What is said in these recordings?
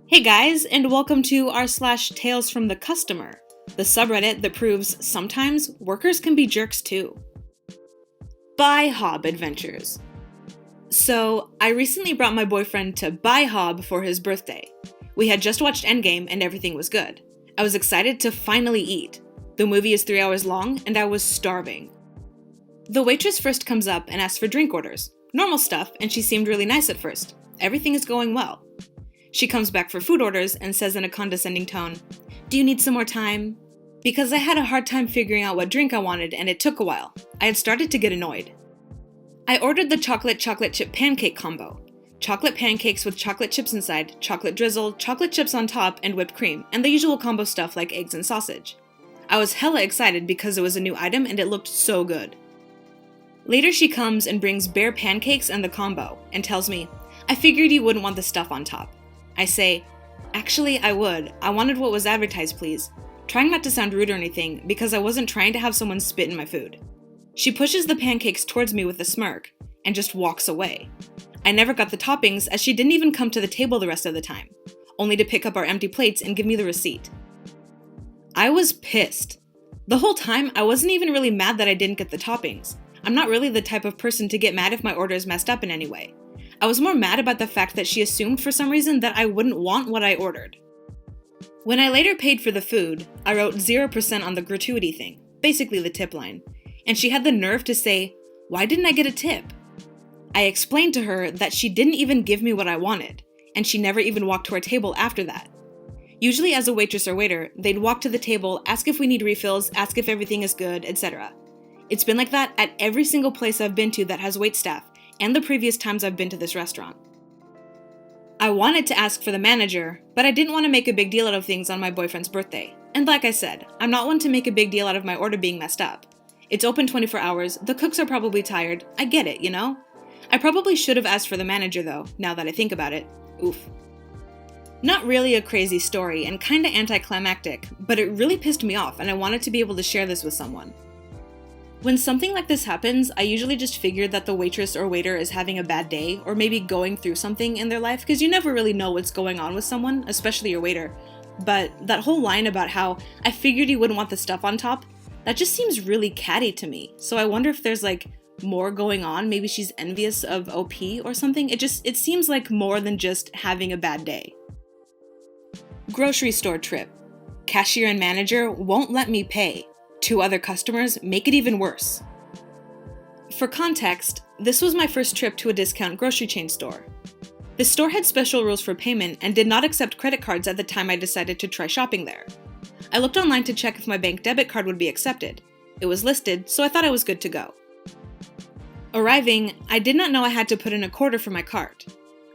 Hey guys, and welcome to r/TalesFromTheCustomer, the subreddit that proves sometimes workers can be jerks too. BiHob Adventures. So, I recently brought my boyfriend to BiHob for his birthday. We had just watched Endgame and everything was good. I was excited to finally eat. The movie is 3 hours long and I was starving. The waitress first comes up and asks for drink orders. Normal stuff, and she seemed really nice at first. Everything is going well. She comes back for food orders and says in a condescending tone, "Do you need some more time?" Because I had a hard time figuring out what drink I wanted and it took a while. I had started to get annoyed. I ordered the chocolate chip pancake combo. Chocolate pancakes with chocolate chips inside, chocolate drizzle, chocolate chips on top, and whipped cream, and the usual combo stuff like eggs and sausage. I was hella excited because it was a new item and it looked so good. Later she comes and brings bare pancakes and the combo, and tells me, "I figured you wouldn't want the stuff on top." I say, "Actually, I would. I wanted what was advertised, please," trying not to sound rude or anything because I wasn't trying to have someone spit in my food. She pushes the pancakes towards me with a smirk and just walks away. I never got the toppings as she didn't even come to the table the rest of the time, only to pick up our empty plates and give me the receipt. I was pissed. The whole time, I wasn't even really mad that I didn't get the toppings. I'm not really the type of person to get mad if my order is messed up in any way. I was more mad about the fact that she assumed for some reason that I wouldn't want what I ordered. When I later paid for the food, I wrote 0% on the gratuity thing, basically the tip line, and she had the nerve to say, "Why didn't I get a tip?" I explained to her that she didn't even give me what I wanted, and she never even walked to our table after that. Usually as a waitress or waiter, they'd walk to the table, ask if we need refills, ask if everything is good, etc. It's been like that at every single place I've been to that has waitstaff, and the previous times I've been to this restaurant. I wanted to ask for the manager, but I didn't want to make a big deal out of things on my boyfriend's birthday. And like I said, I'm not one to make a big deal out of my order being messed up. It's open 24 hours, the cooks are probably tired, I get it, you know? I probably should have asked for the manager though, now that I think about it. Oof. Not really a crazy story and kinda anticlimactic, but it really pissed me off and I wanted to be able to share this with someone. When something like this happens, I usually just figure that the waitress or waiter is having a bad day or maybe going through something in their life because you never really know what's going on with someone, especially your waiter. But that whole line about how I figured you wouldn't want the stuff on top, that just seems really catty to me. So I wonder if there's like more going on. Maybe she's envious of OP or something. It seems like more than just having a bad day. Grocery store trip. Cashier and manager won't let me pay. 2 other customers make it even worse. For context, this was my first trip to a discount grocery chain store. The store had special rules for payment and did not accept credit cards at the time I decided to try shopping there. I looked online to check if my bank debit card would be accepted. It was listed, so I thought I was good to go. Arriving, I did not know I had to put in a quarter for my cart.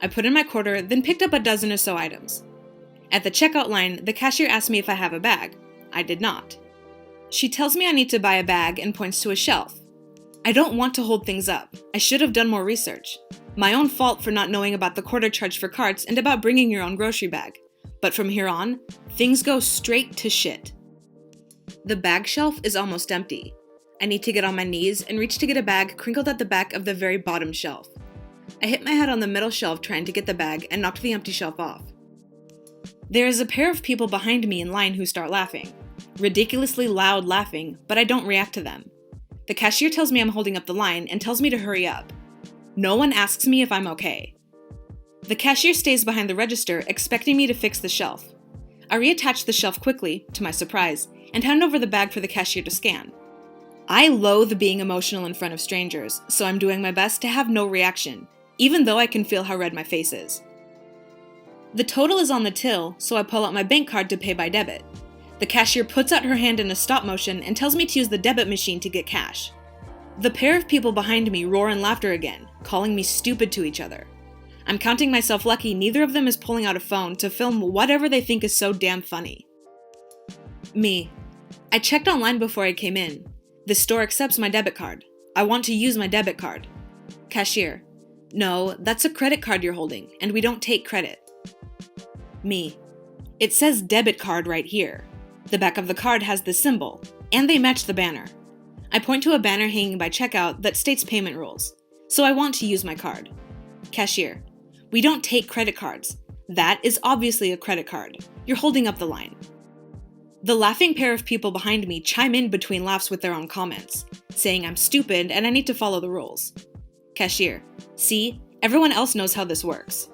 I put in my quarter, then picked up a dozen or so items. At the checkout line, the cashier asked me if I have a bag. I did not. She tells me I need to buy a bag and points to a shelf. I don't want to hold things up. I should have done more research. My own fault for not knowing about the quarter charge for carts and about bringing your own grocery bag. But from here on, things go straight to shit. The bag shelf is almost empty. I need to get on my knees and reach to get a bag crinkled at the back of the very bottom shelf. I hit my head on the middle shelf trying to get the bag and knocked the empty shelf off. There is a pair of people behind me in line who start laughing. Ridiculously loud laughing, but I don't react to them. The cashier tells me I'm holding up the line and tells me to hurry up. No one asks me if I'm okay. The cashier stays behind the register, expecting me to fix the shelf. I reattach the shelf quickly, to my surprise, and hand over the bag for the cashier to scan. I loathe being emotional in front of strangers, so I'm doing my best to have no reaction, even though I can feel how red my face is. The total is on the till, so I pull out my bank card to pay by debit. The cashier puts out her hand in a stop motion and tells me to use the debit machine to get cash. The pair of people behind me roar in laughter again, calling me stupid to each other. I'm counting myself lucky neither of them is pulling out a phone to film whatever they think is so damn funny. Me. I checked online before I came in. The store accepts my debit card. I want to use my debit card. Cashier. No, that's a credit card you're holding, and we don't take credit. Me. It says debit card right here. The back of the card has this symbol, and they match the banner. I point to a banner hanging by checkout that states payment rules, so I want to use my card. Cashier. We don't take credit cards. That is obviously a credit card. You're holding up the line. The laughing pair of people behind me chime in between laughs with their own comments, saying I'm stupid and I need to follow the rules. Cashier: see, everyone else knows how this works.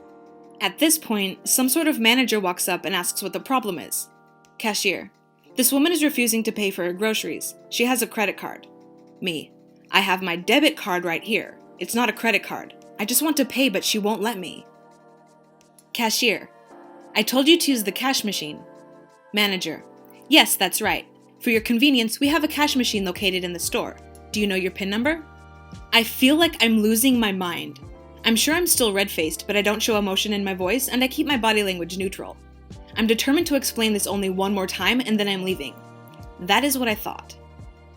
At this point, some sort of manager walks up and asks what the problem is. Cashier: this woman is refusing to pay for her groceries. She has a credit card. Me: I have my debit card right here. It's not a credit card. I just want to pay, but she won't let me. Cashier: I told you to use the cash machine. Manager: yes, that's right. For your convenience, we have a cash machine located in the store. Do you know your PIN number? I feel like I'm losing my mind. I'm sure I'm still red-faced, but I don't show emotion in my voice and I keep my body language neutral. I'm determined to explain this only one more time and then I'm leaving. That is what I thought.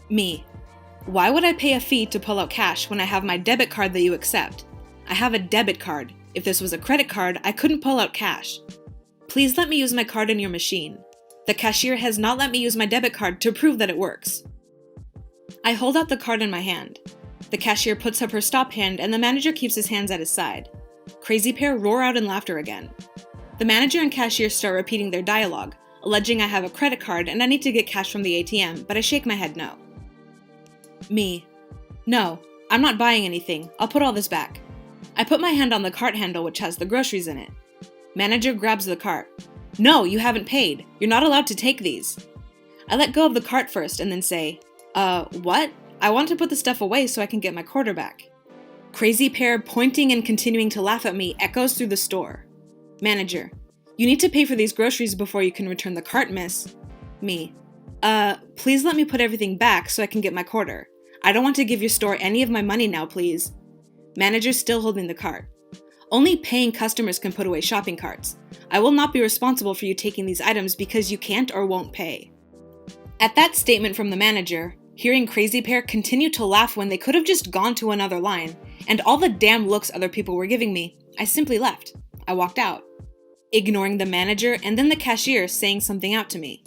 Me: why would I pay a fee to pull out cash when I have my debit card that you accept? I have a debit card. If this was a credit card, I couldn't pull out cash. Please let me use my card in your machine. The cashier has not let me use my debit card to prove that it works. I hold out the card in my hand. The cashier puts up her stop hand and the manager keeps his hands at his side. Crazy pair roar out in laughter again. The manager and cashier start repeating their dialogue, alleging I have a credit card and I need to get cash from the ATM, but I shake my head no. Me: no, I'm not buying anything. I'll put all this back. I put my hand on the cart handle which has the groceries in it. Manager grabs the cart. No, you haven't paid. You're not allowed to take these. I let go of the cart first and then say, what? I want to put the stuff away so I can get my quarter back. Crazy pair pointing and continuing to laugh at me echoes through the store. Manager: you need to pay for these groceries before you can return the cart, miss. Me: please let me put everything back so I can get my quarter. I don't want to give your store any of my money now, please. Manager still holding the cart. Only paying customers can put away shopping carts. I will not be responsible for you taking these items because you can't or won't pay. At that statement from the manager, hearing Crazy Pair continue to laugh when they could have just gone to another line, and all the damn looks other people were giving me, I simply left. I walked out, ignoring the manager and then the cashier saying something out to me.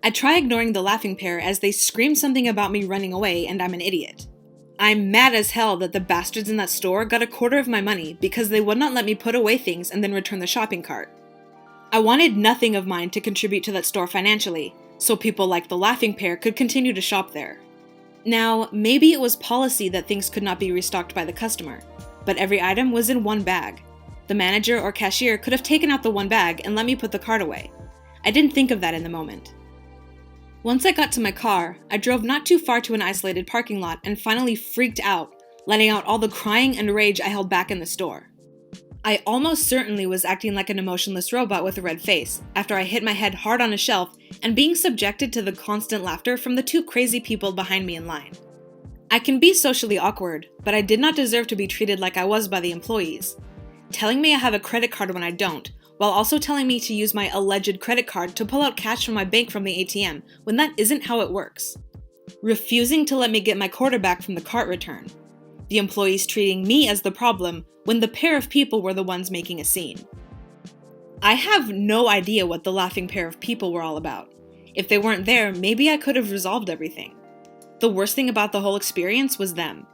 I try ignoring the laughing pair as they scream something about me running away and I'm an idiot. I'm mad as hell that the bastards in that store got a quarter of my money because they would not let me put away things and then return the shopping cart. I wanted nothing of mine to contribute to that store financially, so people like the laughing pair could continue to shop there. Now, maybe it was policy that things could not be restocked by the customer, but every item was in one bag. The manager or cashier could have taken out the one bag and let me put the cart away. I didn't think of that in the moment. Once I got to my car, I drove not too far to an isolated parking lot and finally freaked out, letting out all the crying and rage I held back in the store. I almost certainly was acting like an emotionless robot with a red face after I hit my head hard on a shelf and being subjected to the constant laughter from the two crazy people behind me in line. I can be socially awkward, but I did not deserve to be treated like I was by the employees. Telling me I have a credit card when I don't, while also telling me to use my alleged credit card to pull out cash from my bank from the ATM when that isn't how it works. Refusing to let me get my quarter back from the cart return. The employees treating me as the problem when the pair of people were the ones making a scene. I have no idea what the laughing pair of people were all about. If they weren't there, maybe I could have resolved everything. The worst thing about the whole experience was them.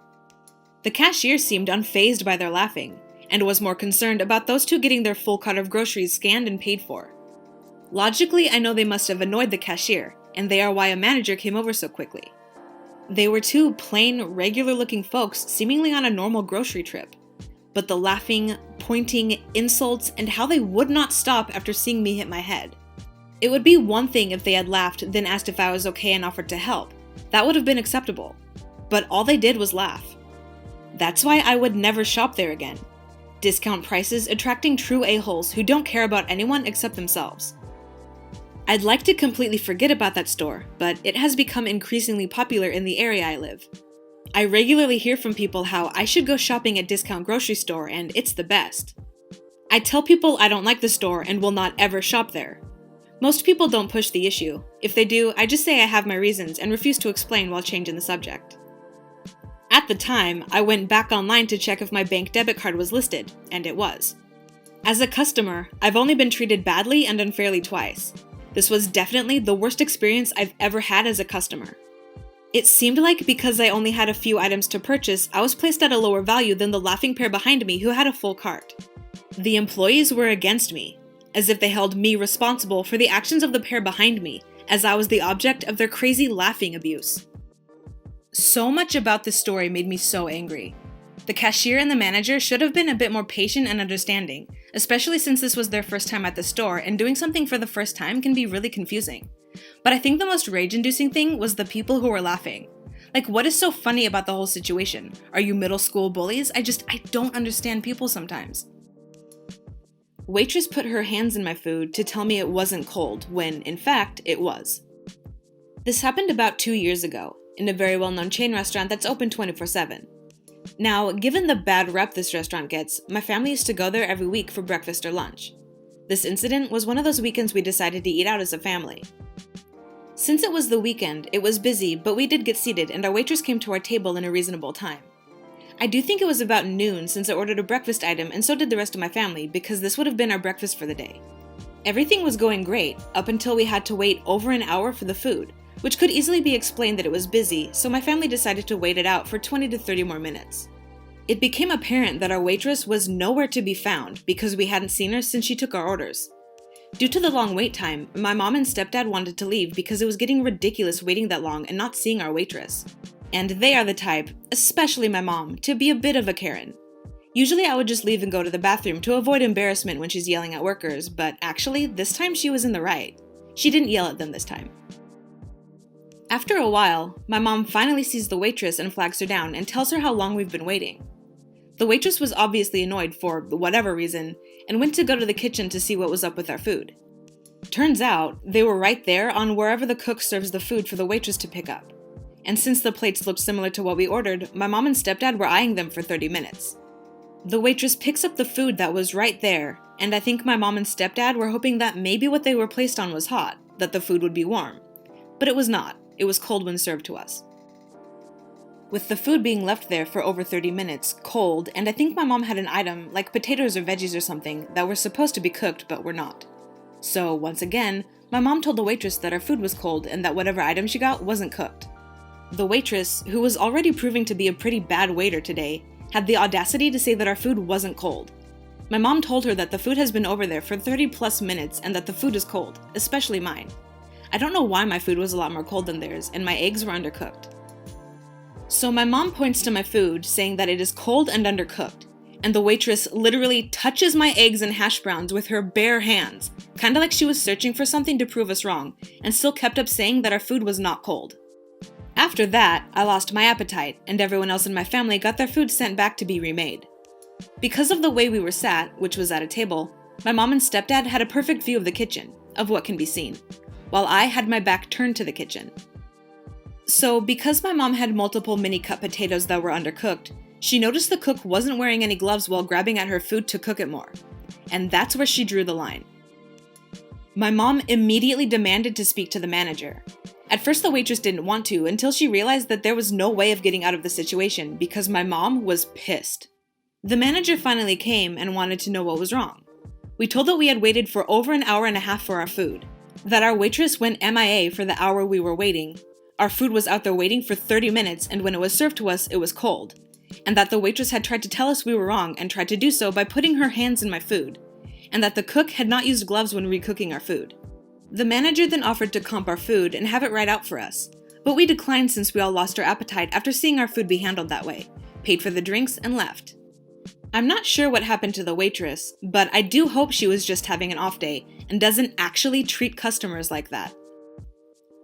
The cashier seemed unfazed by their laughing, and was more concerned about those two getting their full cart of groceries scanned and paid for. Logically, I know they must have annoyed the cashier, and they are why a manager came over so quickly. They were two plain, regular-looking folks seemingly on a normal grocery trip. But the laughing, pointing, insults, and how they would not stop after seeing me hit my head. It would be one thing if they had laughed, then asked if I was okay and offered to help. That would have been acceptable. But all they did was laugh. That's why I would never shop there again. Discount prices attracting true a-holes who don't care about anyone except themselves. I'd like to completely forget about that store, but it has become increasingly popular in the area I live. I regularly hear from people how I should go shopping at discount grocery store and it's the best. I tell people I don't like the store and will not ever shop there. Most people don't push the issue. If they do, I just say I have my reasons and refuse to explain while changing the subject. At the time, I went back online to check if my bank debit card was listed, and it was. As a customer, I've only been treated badly and unfairly twice. This was definitely the worst experience I've ever had as a customer. It seemed like because I only had a few items to purchase, I was placed at a lower value than the laughing pair behind me who had a full cart. The employees were against me. as if they held me responsible for the actions of the pair behind me, as I was the object of their crazy laughing abuse. So much about this story made me so angry. The cashier and the manager should have been a bit more patient and understanding, especially since this was their first time at the store and doing something for the first time can be really confusing. But I think the most rage-inducing thing was the people who were laughing. Like, what is so funny about the whole situation? Are you middle school bullies? I don't understand people sometimes. Waitress put her hands in my food to tell me it wasn't cold, when, in fact, it was. This happened about 2 years ago, in a very well-known chain restaurant that's open 24/7. Now, given the bad rep this restaurant gets, my family used to go there every week for breakfast or lunch. This incident was one of those weekends we decided to eat out as a family. Since it was the weekend, it was busy, but we did get seated and our waitress came to our table in a reasonable time. I do think it was about noon since I ordered a breakfast item and so did the rest of my family because this would have been our breakfast for the day. Everything was going great, up until we had to wait over an hour for the food, which could easily be explained that it was busy, so my family decided to wait it out for 20 to 30 more minutes. It became apparent that our waitress was nowhere to be found because we hadn't seen her since she took our orders. Due to the long wait time, my mom and stepdad wanted to leave because it was getting ridiculous waiting that long and not seeing our waitress. And they are the type, especially my mom, to be a bit of a Karen. Usually I would just leave and go to the bathroom to avoid embarrassment when she's yelling at workers, but actually, this time she was in the right. She didn't yell at them this time. After a while, my mom finally sees the waitress and flags her down and tells her how long we've been waiting. The waitress was obviously annoyed for whatever reason and went to go to the kitchen to see what was up with our food. Turns out, they were right there on wherever the cook serves the food for the waitress to pick up. And since the plates looked similar to what we ordered, my mom and stepdad were eyeing them for 30 minutes. The waitress picks up the food that was right there, and I think my mom and stepdad were hoping that maybe what they were placed on was hot, that the food would be warm. But it was not. It was cold when served to us. With the food being left there for over 30 minutes, cold, and I think my mom had an item, like potatoes or veggies or something, that were supposed to be cooked but were not. So, once again, my mom told the waitress that our food was cold and that whatever item she got wasn't cooked. The waitress, who was already proving to be a pretty bad waiter today, had the audacity to say that our food wasn't cold. My mom told her that the food has been over there for 30 plus minutes and that the food is cold, especially mine. I don't know why my food was a lot more cold than theirs, and my eggs were undercooked. So my mom points to my food, saying that it is cold and undercooked, and the waitress literally touches my eggs and hash browns with her bare hands, kinda like she was searching for something to prove us wrong, and still kept up saying that our food was not cold. After that, I lost my appetite, and everyone else in my family got their food sent back to be remade. Because of the way we were sat, which was at a table, my mom and stepdad had a perfect view of the kitchen, of what can be seen, while I had my back turned to the kitchen. So, because my mom had multiple mini-cut potatoes that were undercooked, she noticed the cook wasn't wearing any gloves while grabbing at her food to cook it more. And that's where she drew the line. My mom immediately demanded to speak to the manager. At first the waitress didn't want to until she realized that there was no way of getting out of the situation because my mom was pissed. The manager finally came and wanted to know what was wrong. We told that we had waited for over an hour and a half for our food, that our waitress went MIA for the hour we were waiting, our food was out there waiting for 30 minutes and when it was served to us it was cold, and that the waitress had tried to tell us we were wrong and tried to do so by putting her hands in my food, and that the cook had not used gloves when recooking our food. The manager then offered to comp our food and have it right out for us, but we declined since we all lost our appetite after seeing our food be handled that way, paid for the drinks, and left. I'm not sure what happened to the waitress, but I do hope she was just having an off day and doesn't actually treat customers like that.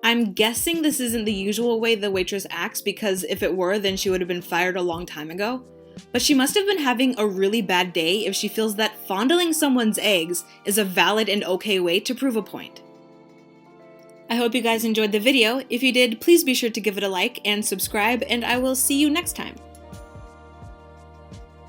I'm guessing this isn't the usual way the waitress acts because if it were, then she would have been fired a long time ago. But she must have been having a really bad day if she feels that fondling someone's eggs is a valid and okay way to prove a point. I hope you guys enjoyed the video. If you did, please be sure to give it a like and subscribe, and I will see you next time.